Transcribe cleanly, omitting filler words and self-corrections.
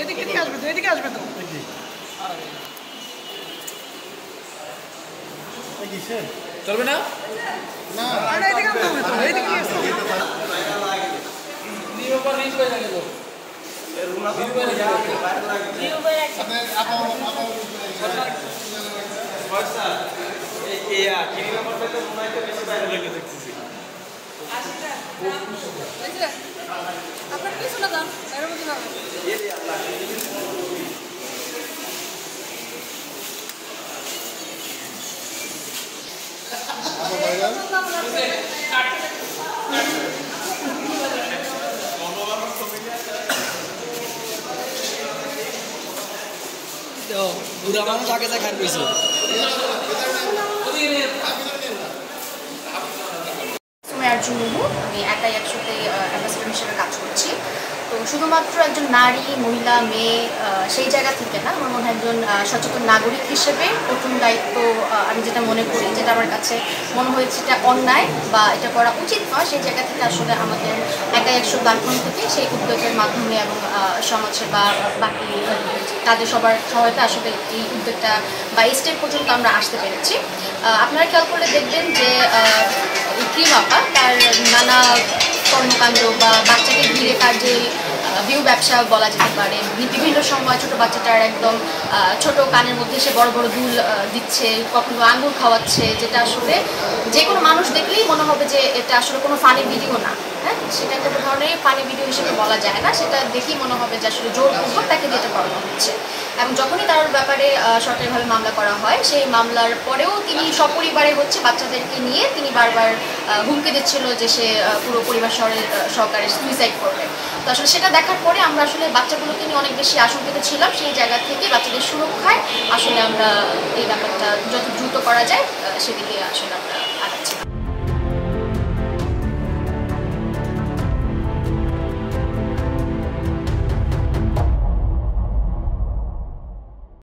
এদিকে আসবে তো, এদিকে আসবে তো। চলবে না? না এদিকে আসতে হবে তো, এদিকে আসতে হবে। আপনার কি শোনা দাম এর মধ্যে না বুড়া মানুষ আগে যা খান পেয়েছে। আমি একাই একসাথে অ্যাম্বাসেডর হিসেবে কাজ করছি। তো শুধুমাত্র একজন নারী, মহিলা, মেয়ে সেই জায়গা থেকে না, আমার মনে হয় একজন সচেতন নাগরিক হিসেবে প্রথম দায়িত্ব আমি যেটা মনে করি, যেটা আমার কাছে মনে হয়েছে এটা অন্যায় বা এটা করা উচিত নয়, সেই জায়গা থেকে আসলে আমাদের একাই একশো প্ল্যাটফর্ম থেকে সেই উদ্যোগের মাধ্যমে এবং সমাজসেবা বাকি তাদের সবার সহায়তা আসলে এই উদ্যোগটা বা এই স্টেপ পর্যন্ত আমরা আসতে পেরেছি। আপনারা খেয়াল করলে দেখবেন যে ক্রিম আপা তার নানা কর্মকাণ্ড বা বাচ্চাকে ঘিরে তার যে ভিউ ব্যবসা বলা যেতে পারে, বিভিন্ন সময় ছোটো বাচ্চাটার একদম ছোট কানের মধ্যে সে বড় বড় দুল দিচ্ছে, কখনো আঙুর খাওয়াচ্ছে, যেটা আসলে যে কোনো মানুষ দেখলেই মনে হবে যে এটা আসলে কোনো ফানি ভিডিও না। হ্যাঁ, সেটা কোনো ধরনের ফানি ভিডিও হিসেবে বলা যায় না, সেটা দেখেই মনে হবে যে আসলে জোরপূর্বক তাকে যেটা করানো হচ্ছে। এবং যখনই তার ব্যাপারে সরকারিভাবে মামলা করা হয়, সেই মামলার পরেও তিনি সপরিবারে বাচ্চাদেরকে নিয়ে তিনি বারবার হুমকি দিচ্ছিল যে সে পুরো পরিবার সহকারে সুইসাইড করবে। তো আসলে সেটা দেখার পরে আমরা আসলে বাচ্চাগুলোকে নিয়ে অনেক বেশি আশঙ্কিত ছিলাম। সেই জায়গা থেকে বাচ্চাদের সুরক্ষায় আসলে আমরা এই ব্যাপারটা যত দ্রুত করা যায় সেদিকে আসলে আমরা আগাচ্ছি।